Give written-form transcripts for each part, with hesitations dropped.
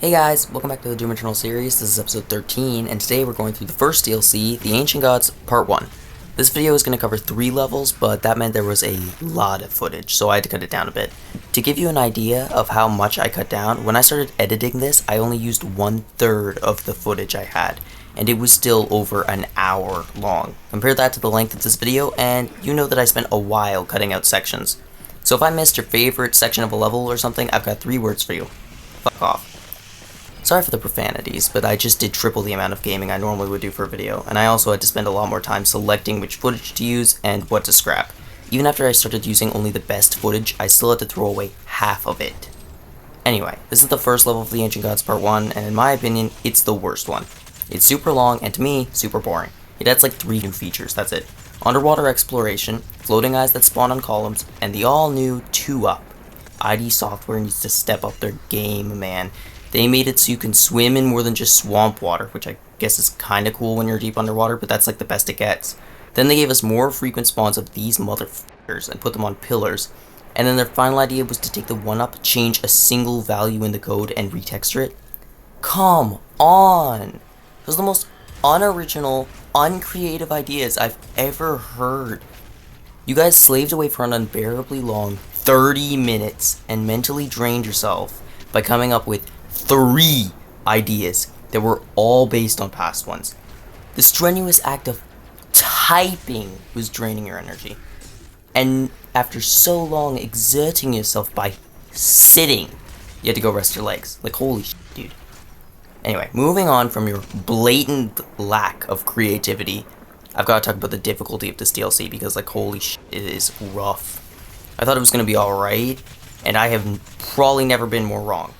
Hey guys, welcome back to the Doom Eternal series. This is episode 13, and today we're going through the first DLC, The Ancient Gods Part 1. This video is going to cover 3 levels, but that meant there was a lot of footage, so I had to cut it down a bit. To give you an idea of how much I cut down, when I started editing this, I only used 1/3 of the footage I had, and it was still over an hour long. Compare that to the length of this video, and you know that I spent a while cutting out sections. So if I missed your favorite section of a level or something, I've got 3 words for you. Fuck off. Sorry for the profanities, but I just did triple the amount of gaming I normally would do for a video, and I also had to spend a lot more time selecting which footage to use and what to scrap. Even after I started using only the best footage, I still had to throw away half of it. Anyway, this is the first level of the Ancient Gods Part 1, and in my opinion, it's the worst one. It's super long, and to me, super boring. It adds like 3 new features, that's it. Underwater exploration, floating eyes that spawn on columns, and the all-new 2-Up. ID Software needs to step up their game, man. They made it so you can swim in more than just swamp water, which I guess is kinda cool when you're deep underwater, but that's like the best it gets. Then they gave us more frequent spawns of these motherfuckers and put them on pillars. And then their final idea was to take the 1-Up, change a single value in the code, and retexture it. Come on! Those are the most unoriginal, uncreative ideas I've ever heard. You guys slaved away for an unbearably long 30 minutes and mentally drained yourself by coming up with 3 ideas that were all based on past ones. The strenuous act of typing was draining your energy. And after so long exerting yourself by sitting, you had to go rest your legs. Like, holy shit, dude. Anyway, moving on from your blatant lack of creativity, I've got to talk about the difficulty of this DLC because, like, holy shit, it is rough. I thought it was going to be alright, and I have probably never been more wrong.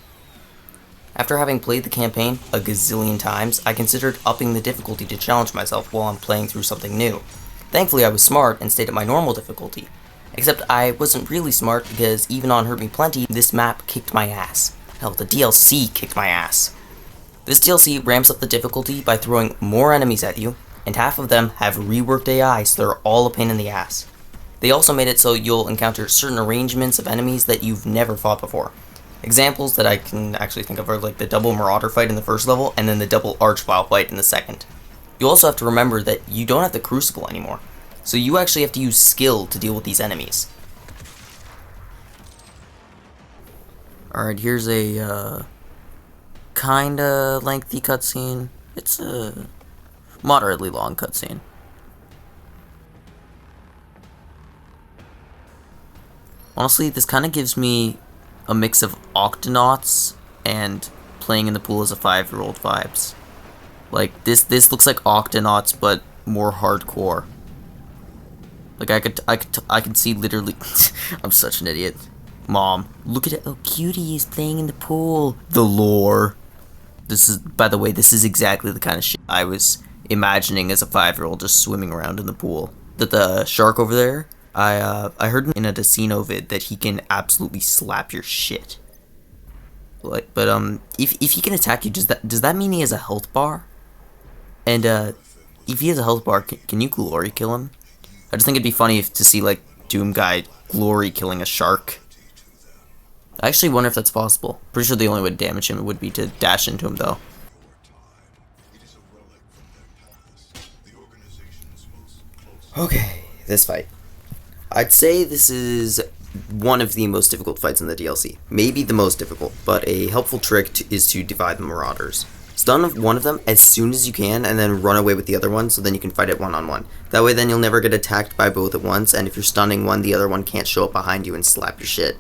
After having played the campaign a gazillion times, I considered upping the difficulty to challenge myself while I'm playing through something new. Thankfully, I was smart and stayed at my normal difficulty. Except I wasn't really smart because even on Hurt Me Plenty, this map kicked my ass. Hell, the DLC kicked my ass. This DLC ramps up the difficulty by throwing more enemies at you, and half of them have reworked AI, so they're all a pain in the ass. They also made it so you'll encounter certain arrangements of enemies that you've never fought before. Examples that I can actually think of are like the double Marauder fight in the first level, and then the double Archvile fight in the second. You also have to remember that you don't have the Crucible anymore, so you actually have to use skill to deal with these enemies. Alright, here's a kinda lengthy cutscene. It's a moderately long cutscene. Honestly, this kinda gives me a mix of Octonauts and playing in the pool as a 5-year-old vibes. Like, this looks like Octonauts, but more hardcore. Like, I could see literally. I'm such an idiot. Mom, look at it. Oh, cutie is playing in the pool. The lore. This is, by the way, this is exactly the kind of shit I was imagining as a 5-year-old just swimming around in the pool. That the shark over there, I heard in a Decino vid that he can absolutely slap your shit. Like, but if he can attack you, does that mean he has a health bar? And if he has a health bar, can you glory kill him? I just think it'd be funny to see like Doom Guy glory killing a shark. I actually wonder if that's possible. Pretty sure the only way to damage him would be to dash into him, though. Okay, this fight. I'd say this is one of the most difficult fights in the DLC. Maybe the most difficult, but a helpful trick is to divide the Marauders. Stun one of them as soon as you can, and then run away with the other one, so then you can fight it one-on-one. That way then you'll never get attacked by both at once, and if you're stunning one, the other one can't show up behind you and slap your shit.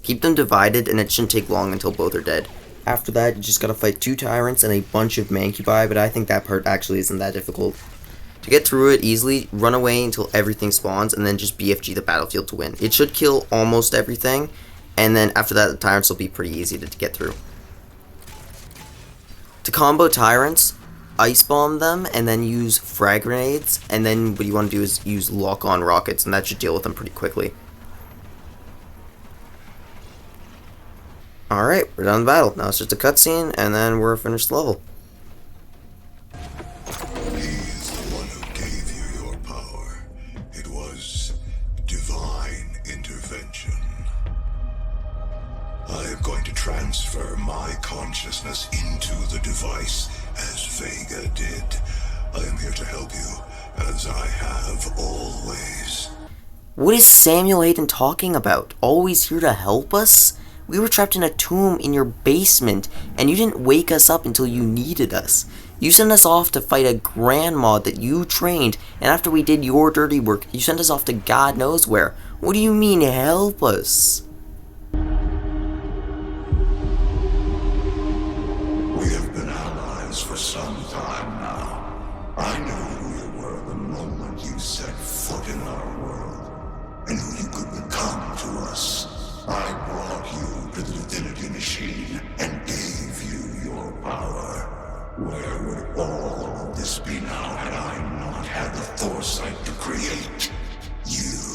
Keep them divided, and it shouldn't take long until both are dead. After that, you just gotta fight 2 tyrants and a bunch of mancubi, but I think that part actually isn't that difficult. To get through it easily, run away until everything spawns, and then just BFG the battlefield to win. It should kill almost everything, and then after that, the tyrants will be pretty easy to get through. To combo tyrants, ice bomb them, and then use frag grenades, and then what you want to do is use lock-on rockets, and that should deal with them pretty quickly. Alright, we're done with the battle. Now it's just a cutscene, and then we're finished the level. He's the one who gave you your power. It was divine intervention. I am going to transfer my consciousness into the device, as Vega did. I am here to help you, as I have always. What is Samuel Hayden talking about? Always here to help us? We were trapped in a tomb in your basement, and you didn't wake us up until you needed us. You sent us off to fight a grandma that you trained, and after we did your dirty work, you sent us off to God knows where. What do you mean, help us? We have been allies for some time now. I knew who you were the moment you set foot in our world, and who you could become to us. I brought you to the Divinity Machine and gave you your power. Where would all of this be now had I not had the foresight to create you?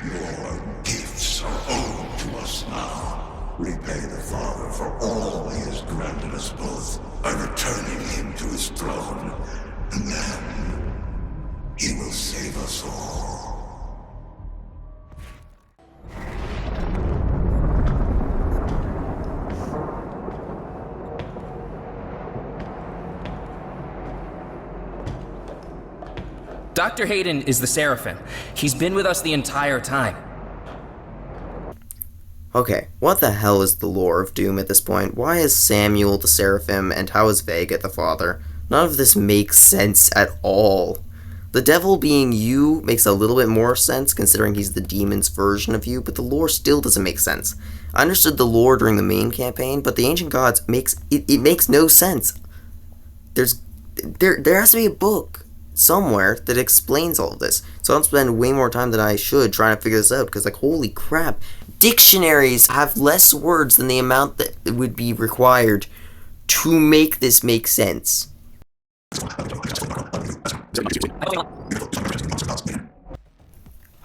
Your gifts are owed to us now. Repay the Father for all he has granted us both by returning him to his throne, and then he will save us all. Dr. Hayden is the Seraphim. He's been with us the entire time. Okay, what the hell is the lore of Doom at this point? Why is Samuel the Seraphim, and how is Vega the father? None of this makes sense at all. The devil being you makes a little bit more sense, considering he's the demon's version of you, but the lore still doesn't make sense. I understood the lore during the main campaign, but the Ancient Gods makes no sense. There has to be a book somewhere that explains all of this. So I don't spend way more time than I should trying to figure this out, because like, holy crap, dictionaries have less words than the amount that would be required to make this make sense.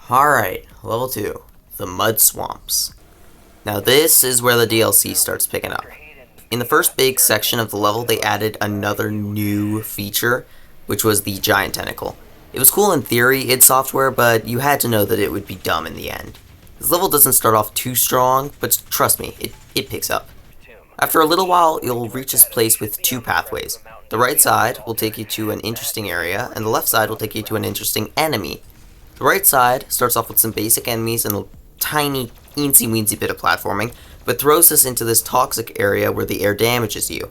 Alright, level 2, the Mud Swamps. Now this is where the DLC starts picking up. In the first big section of the level, they added another new feature, which was the giant tentacle. It was cool in theory, id Software, but you had to know that it would be dumb in the end. This level doesn't start off too strong, but trust me, it picks up. After a little while, you'll reach this place with two pathways. The right side will take you to an interesting area, and the left side will take you to an interesting enemy. The right side starts off with some basic enemies and a tiny, eensy-weensy bit of platforming, but throws us into this toxic area where the air damages you.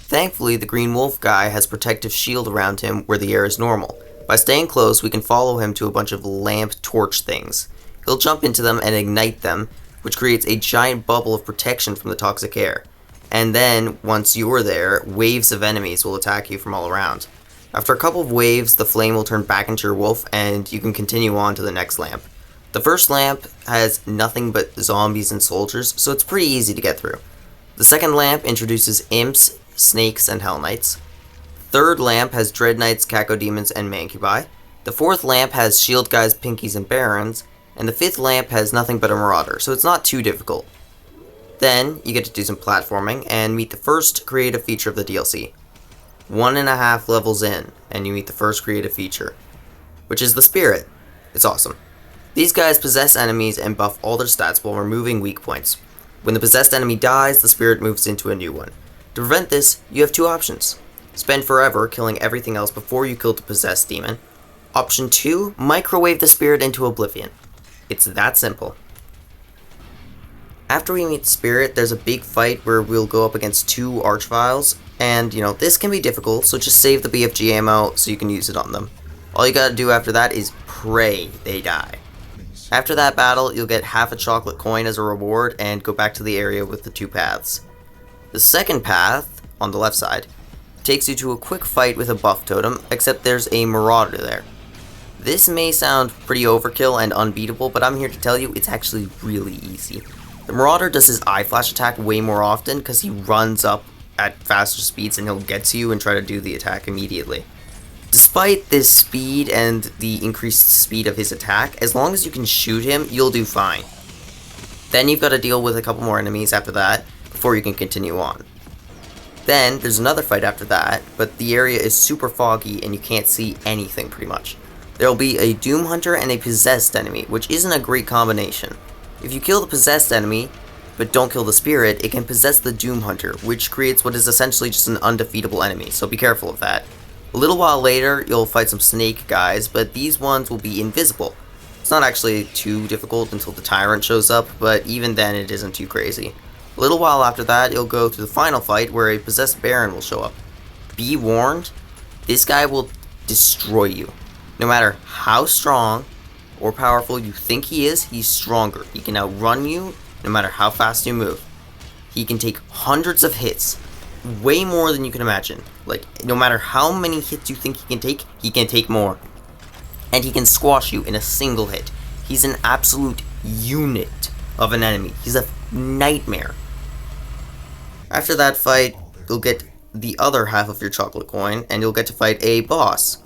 Thankfully, the Green Wolf guy has protective shield around him where the air is normal. By staying close, we can follow him to a bunch of lamp torch things. He'll jump into them and ignite them, which creates a giant bubble of protection from the toxic air. And then, once you're there, waves of enemies will attack you from all around. After a couple of waves, the flame will turn back into your wolf, and you can continue on to the next lamp. The first lamp has nothing but zombies and soldiers, so it's pretty easy to get through. The second lamp introduces imps, snakes, and hell knights. Third lamp has dread knights, cacodemons, and mancubi. The fourth lamp has shield guys, pinkies, and barons. And the fifth lamp has nothing but a marauder, so it's not too difficult. Then, you get to do some platforming, and meet the first creative feature of the DLC. 1.5 levels in, and you meet the first creative feature, which is the Spirit. It's awesome. These guys possess enemies and buff all their stats while removing weak points. When the possessed enemy dies, the Spirit moves into a new one. To prevent this, you have two options. Spend forever killing everything else before you kill the possessed demon. Option 2, microwave the Spirit into oblivion. It's that simple. After we meet the Spirit, there's a big fight where we'll go up against two Archviles, and this can be difficult, so just save the BFG ammo so you can use it on them. All you gotta do after that is pray they die. After that battle, you'll get half a chocolate coin as a reward and go back to the area with the two paths. The second path, on the left side, takes you to a quick fight with a buff totem, except there's a marauder there. This may sound pretty overkill and unbeatable, but I'm here to tell you it's actually really easy. The marauder does his eye flash attack way more often because he runs up at faster speeds and he'll get to you and try to do the attack immediately. Despite this speed and the increased speed of his attack, as long as you can shoot him, you'll do fine. Then you've got to deal with a couple more enemies after that before you can continue on. Then there's another fight after that, but the area is super foggy and you can't see anything pretty much. There will be a Doom Hunter and a possessed enemy, which isn't a great combination. If you kill the possessed enemy, but don't kill the spirit, it can possess the Doom Hunter, which creates what is essentially just an undefeatable enemy, so be careful of that. A little while later, you'll fight some snake guys, but these ones will be invisible. It's not actually too difficult until the Tyrant shows up, but even then it isn't too crazy. A little while after that, you'll go through the final fight where a possessed Baron will show up. Be warned, this guy will destroy you. No matter how strong or powerful you think he is, he's stronger. He can outrun you no matter how fast you move. He can take hundreds of hits, way more than you can imagine. Like, no matter how many hits you think he can take more. And he can squash you in a single hit. He's an absolute unit of an enemy. He's a nightmare. After that fight, you'll get the other half of your chocolate coin, and you'll get to fight a boss.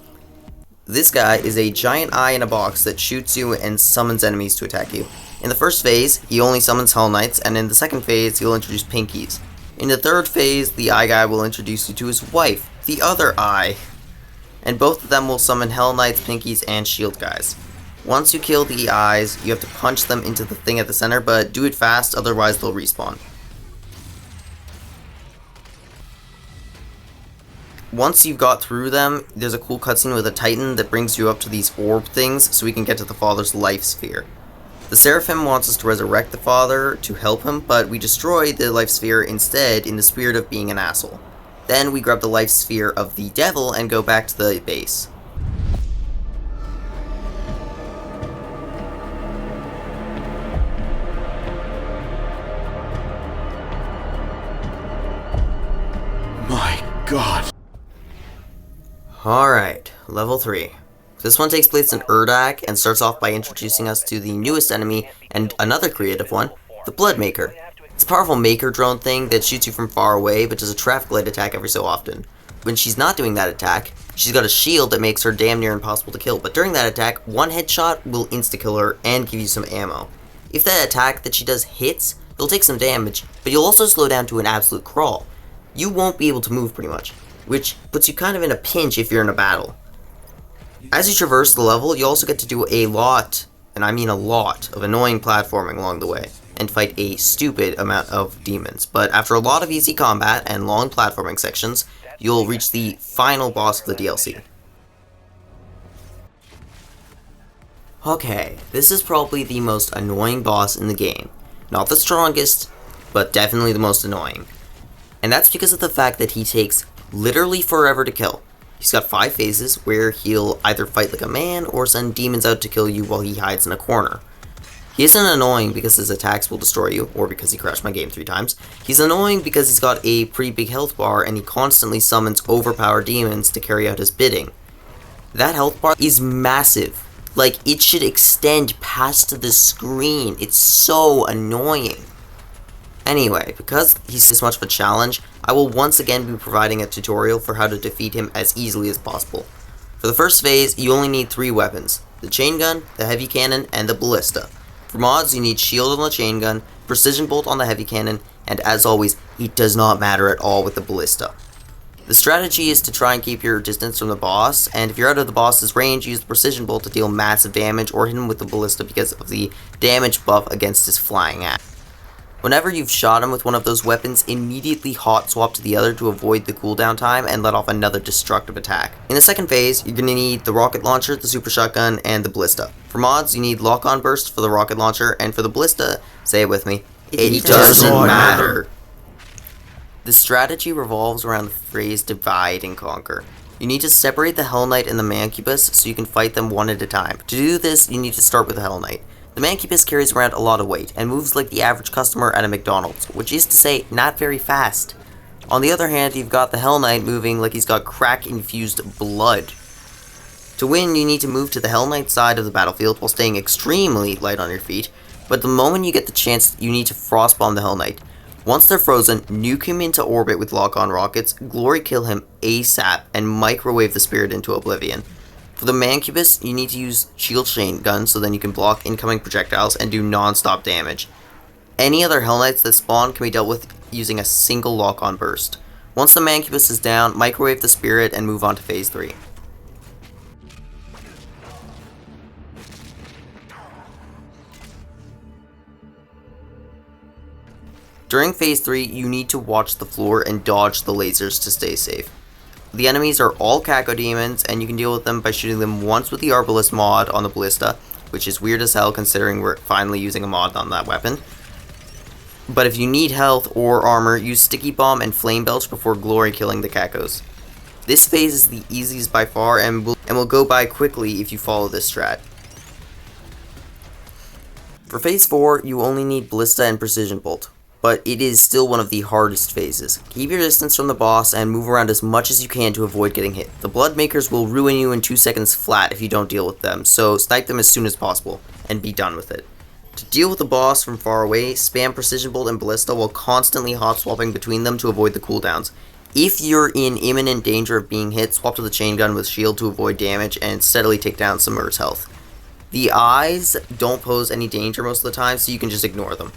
This guy is a giant eye in a box that shoots you and summons enemies to attack you. In the first phase, he only summons Hell Knights, and in the second phase, he'll introduce Pinkies. In the third phase, the eye guy will introduce you to his wife, the other eye. And both of them will summon Hell Knights, Pinkies, and Shield guys. Once you kill the eyes, you have to punch them into the thing at the center, but do it fast, otherwise they'll respawn. Once you've got through them, there's a cool cutscene with a Titan that brings you up to these orb things so we can get to the Father's life sphere. The Seraphim wants us to resurrect the Father to help him, but we destroy the life sphere instead in the spirit of being an asshole. Then we grab the life sphere of the Devil and go back to the base. My God. Alright, level 3. This one takes place in Urdak and starts off by introducing us to the newest enemy and another creative one, the Blood Maker. It's a powerful Maker drone thing that shoots you from far away but does a traffic light attack every so often. When she's not doing that attack, she's got a shield that makes her damn near impossible to kill, but during that attack, one headshot will insta-kill her and give you some ammo. If that attack that she does hits, you'll take some damage, but you'll also slow down to an absolute crawl. You won't be able to move pretty much, which puts you kind of in a pinch if you're in a battle. As you traverse the level, you also get to do a lot, and I mean a lot, of annoying platforming along the way, and fight a stupid amount of demons. But after a lot of easy combat and long platforming sections, you'll reach the final boss of the DLC. Okay, this is probably the most annoying boss in the game. Not the strongest, but definitely the most annoying. And that's because of the fact that he takes literally forever to kill. He's got 5 phases where he'll either fight like a man or send demons out to kill you while he hides in a corner. He isn't annoying because his attacks will destroy you, or because he crashed my game 3 times. He's annoying because he's got a pretty big health bar and he constantly summons overpowered demons to carry out his bidding. That health bar is massive. Like, it should extend past the screen. It's so annoying. Anyway, because he's this much of a challenge, I will once again be providing a tutorial for how to defeat him as easily as possible. For the first phase, you only need 3 weapons: the chain gun, the heavy cannon, and the ballista. For mods, you need shield on the chain gun, precision bolt on the heavy cannon, and as always, it does not matter at all with the ballista. The strategy is to try and keep your distance from the boss, and if you're out of the boss's range, use the precision bolt to deal massive damage, or hit him with the ballista because of the damage buff against his flying axe. Whenever you've shot him with one of those weapons, immediately hot swap to the other to avoid the cooldown time and let off another destructive attack. In the second phase, you're going to need the rocket launcher, the super shotgun, and the ballista. For mods, you need lock-on burst for the rocket launcher, and for the ballista, say it with me, it doesn't matter. The strategy revolves around the phrase divide and conquer. You need to separate the Hell Knight and the Mancubus so you can fight them one at a time. To do this, you need to start with the Hell Knight. The Mancubus carries around a lot of weight and moves like the average customer at a McDonald's, which is to say, not very fast. On the other hand, you've got the Hell Knight moving like he's got crack-infused blood. To win, you need to move to the Hell Knight side of the battlefield while staying extremely light on your feet, but the moment you get the chance, you need to frostbomb the Hell Knight. Once they're frozen, nuke him into orbit with lock-on rockets, glory kill him ASAP, and microwave the spirit into oblivion. For the Mancubus, you need to use shield chain gun so then you can block incoming projectiles and do non-stop damage. Any other Hell Knights that spawn can be dealt with using a single lock-on burst. Once the Mancubus is down, microwave the spirit and move on to phase 3. During Phase 3, you need to watch the floor and dodge the lasers to stay safe. The enemies are all Cacodemons, and you can deal with them by shooting them once with the Arbalest mod on the Ballista, which is weird as hell considering we're finally using a mod on that weapon. But if you need health or armor, use Sticky Bomb and Flame Belch before glory killing the Cacos. This phase is the easiest by far and will go by quickly if you follow this strat. For Phase 4, you only need Ballista and Precision Bolt, but it is still one of the hardest phases. Keep your distance from the boss and move around as much as you can to avoid getting hit. The Blood Makers will ruin you in 2 seconds flat if you don't deal with them, so snipe them as soon as possible and be done with it. To deal with the boss from far away, spam Precision Bolt and Ballista while constantly hot swapping between them to avoid the cooldowns. If you're in imminent danger of being hit, swap to the chain gun with shield to avoid damage and steadily take down Samur's health. The eyes don't pose any danger most of the time, so you can just ignore them.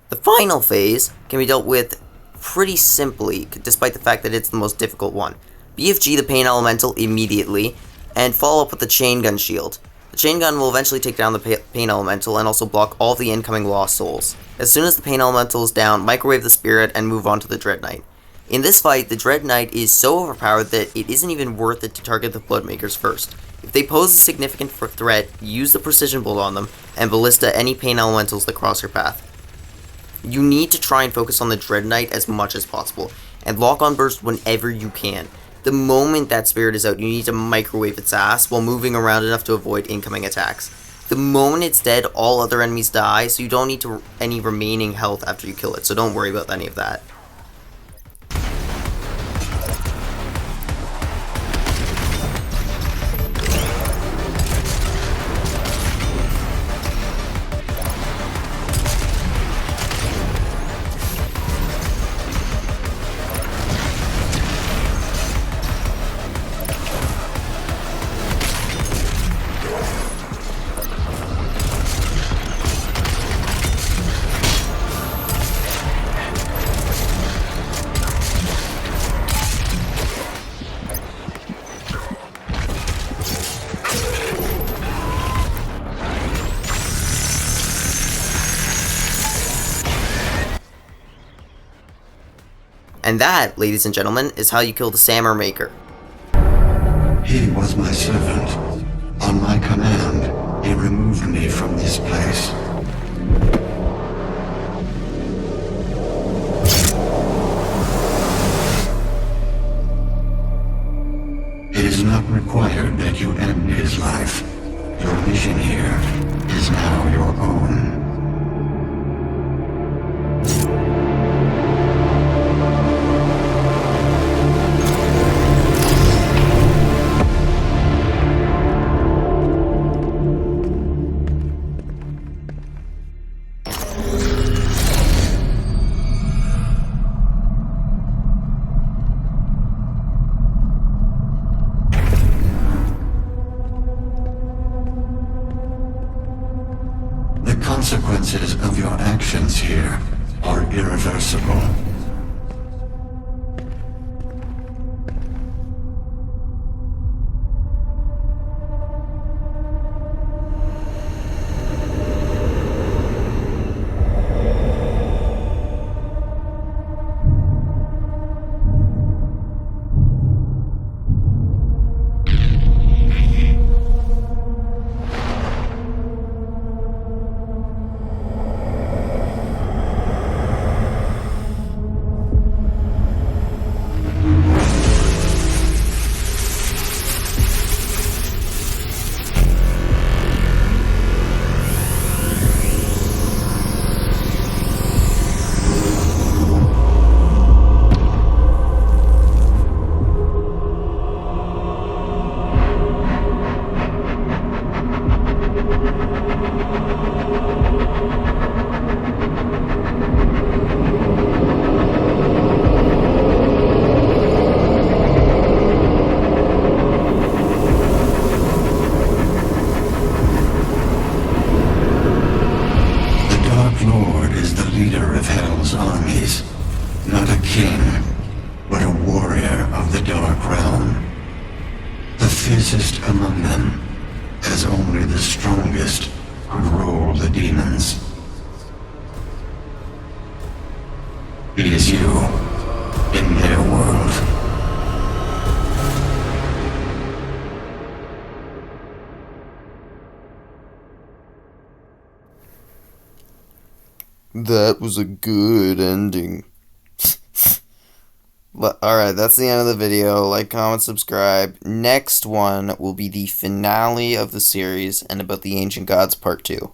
The final phase can be dealt with pretty simply, despite the fact that it's the most difficult one. BFG the Pain Elemental immediately, and follow up with the Chain Gun Shield. The Chain Gun will eventually take down the Pain Elemental and also block all the incoming Lost Souls. As soon as the Pain Elemental is down, microwave the Spirit and move on to the Dread Knight. In this fight, the Dread Knight is so overpowered that it isn't even worth it to target the Blood Makers first. If they pose a significant threat, use the Precision Bolt on them, and Ballista any Pain Elementals that cross your path. You need to try and focus on the Dread Knight as much as possible, and lock on burst whenever you can. The moment that spirit is out, you need to microwave its ass while moving around enough to avoid incoming attacks. The moment it's dead, all other enemies die, so you don't need any remaining health after you kill it, so don't worry about any of that. And that, ladies and gentlemen, is how you kill the Samur Maykr. He was my servant. On my command, he removed me from this place. It is not required that you end his life. Your mission here is now your own. The consequences of your actions here are irreversible. Lord is the leader of Hell's armies, not a king, but a warrior of the Dark Realm. The fiercest among them, as only the strongest could rule the demons. you in their world. That was a good ending. Alright, that's the end of the video. Like, comment, subscribe. Next one will be the finale of the series and about the Ancient Gods Part 2.